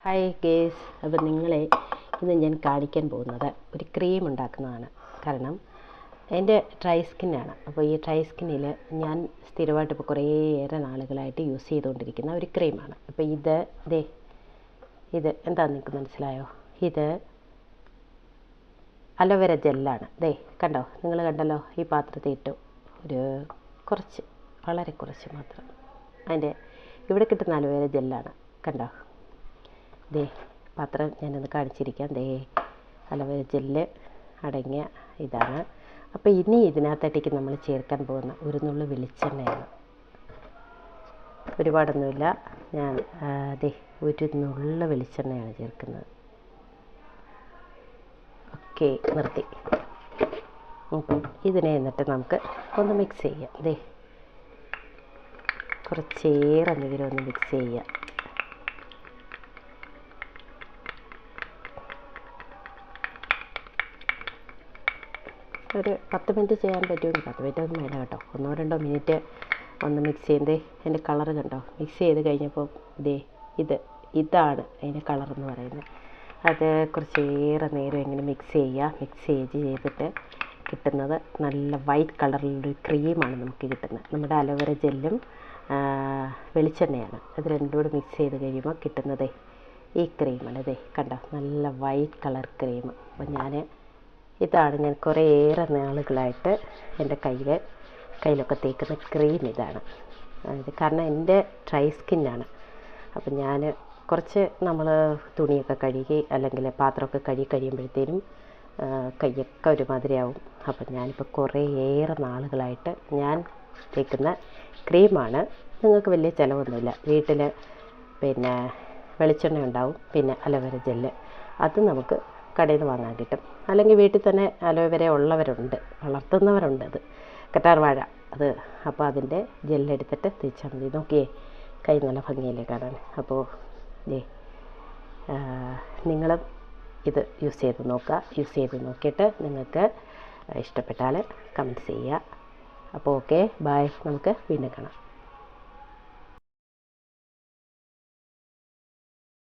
Hi guys, അപ്പോൾ നിങ്ങളെ ഇന്ന് ഞാൻ കാണിക്കാൻ പോകുന്നത് ഒരു ക്രീം ഉണ്ടാക്കുന്നതാണ്. കാരണം എൻ്റെ ഡ്രൈ സ്കിന്നാണ്. അപ്പോൾ ഈ ഡ്രൈ സ്കിന്നിൽ ഞാൻ സ്ഥിരമായിട്ട് ഇപ്പോൾ കുറേയേറെ നാളുകളായിട്ട് യൂസ് ചെയ്തുകൊണ്ടിരിക്കുന്ന ഒരു ക്രീമാണ്. അപ്പോൾ ഇത് എന്താണെന്ന് നിങ്ങൾക്ക് മനസ്സിലായോ? ഇത് അലോവേര ജെല്ലാണ്. കണ്ടോ, നിങ്ങൾ കണ്ടല്ലോ, ഈ പാത്രത്തിൽ ഇട്ടു ഒരു കുറച്ച്, വളരെ കുറച്ച് മാത്രം. അതിൻ്റെ ഇവിടെ കിട്ടുന്ന അലോവേര ജെല്ലാണ്. കണ്ടോ, പാത്രം ഞാനൊന്ന് കാണിച്ചിരിക്കാം. അലോവേര ജെല്ല് അടങ്ങിയ ഇതാണ്. അപ്പോൾ ഇനി ഇതിനകത്തേക്ക് നമ്മൾ ചേർക്കാൻ പോകുന്ന ഒരു നുള്ളു വെളിച്ചെണ്ണയാണ്. ഒരുപാടൊന്നുമില്ല, ഞാൻ ഒരു നുള്ളു വെളിച്ചെണ്ണയാണ് ചേർക്കുന്നത്. ഓക്കെ, നിർത്തി. ഇതിനെ എന്നിട്ട് നമുക്ക് ഒന്ന് മിക്സ് ചെയ്യാം. കുറച്ചേറെ നീരൊന്ന് മിക്സ് ചെയ്യാം. ഒരു 10 മിനിറ്റ് ചെയ്യാൻ പറ്റുമെങ്കിൽ 10 മിനിറ്റ് ഒന്നും വേണ്ട കേട്ടോ, 1-2 മിനിറ്റ് ഒന്ന് മിക്സ് ചെയ്യുന്നത്. അതിൻ്റെ കളറ് കണ്ടോ, മിക്സ് ചെയ്ത് കഴിഞ്ഞപ്പോൾ ഇതാണ് അതിൻ്റെ കളറെന്ന് പറയുന്നത്. അത് കുറച്ചേറെ നേരം ഇങ്ങനെ മിക്സ് ചെയ്തിട്ട് കിട്ടുന്നത് നല്ല വൈറ്റ് കളറിലൊരു ക്രീമാണ് നമുക്ക് കിട്ടുന്നത്. നമ്മുടെ അലോവേര ജെല്ലും വെളിച്ചെണ്ണയാണ്, അത് രണ്ടും കൂടി മിക്സ് ചെയ്ത് കഴിയുമ്പോൾ കിട്ടുന്നത് ഈ ക്രീമാണ്. കണ്ടോ, നല്ല വൈറ്റ് കളർ ക്രീം. അപ്പോൾ ഇതാണ് ഞാൻ കുറേയേറെ നാളുകളായിട്ട് എൻ്റെ കയ്യിലൊക്കെ തേക്കുന്ന ക്രീം ഇതാണ്. കാരണം എൻ്റെ ഡ്രൈ സ്കിന്നാണ്. അപ്പം ഞാൻ കുറച്ച് നമ്മൾ തുണിയൊക്കെ കഴുകി അല്ലെങ്കിൽ പാത്രമൊക്കെ കഴുകി കഴിയുമ്പോഴത്തേനും കൈയൊക്കെ ഒരുമാതിരിയാവും. അപ്പം ഞാനിപ്പോൾ കുറേയേറെ നാളുകളായിട്ട് ഞാൻ തേക്കുന്ന ക്രീമാണ്. നിങ്ങൾക്ക് വലിയ ചിലവൊന്നുമില്ല. വീട്ടിൽ പിന്നെ വെളിച്ചെണ്ണ ഉണ്ടാവും, പിന്നെ അലോവേര ജെല്ല്, അത് നമുക്ക് കടയിൽ നിന്ന് വാങ്ങാൻ കിട്ടും. അല്ലെങ്കിൽ വീട്ടിൽ തന്നെ അലോവേര ഉള്ളവരുണ്ട്, വളർത്തുന്നവരുണ്ട്. അത് കറ്റാർ വാഴ അത്. അപ്പോൾ അതിൻ്റെ ജെല്ലെടുത്തിട്ട് തേച്ചാൽ മതി. നോക്കിയേ, കൈ നല്ല ഭംഗിയല്ലേ കാണാൻ. അപ്പോൾ നിങ്ങളും ഇത് യൂസ് ചെയ്ത് നോക്കുക. യൂസ് ചെയ്ത് നോക്കിയിട്ട് നിങ്ങൾക്ക് ഇഷ്ടപ്പെട്ടാൽ കമൻറ്റ്സ് ചെയ്യുക. അപ്പോൾ ഓക്കെ, ബൈ, നമുക്ക് വീണ്ടും കാണാം.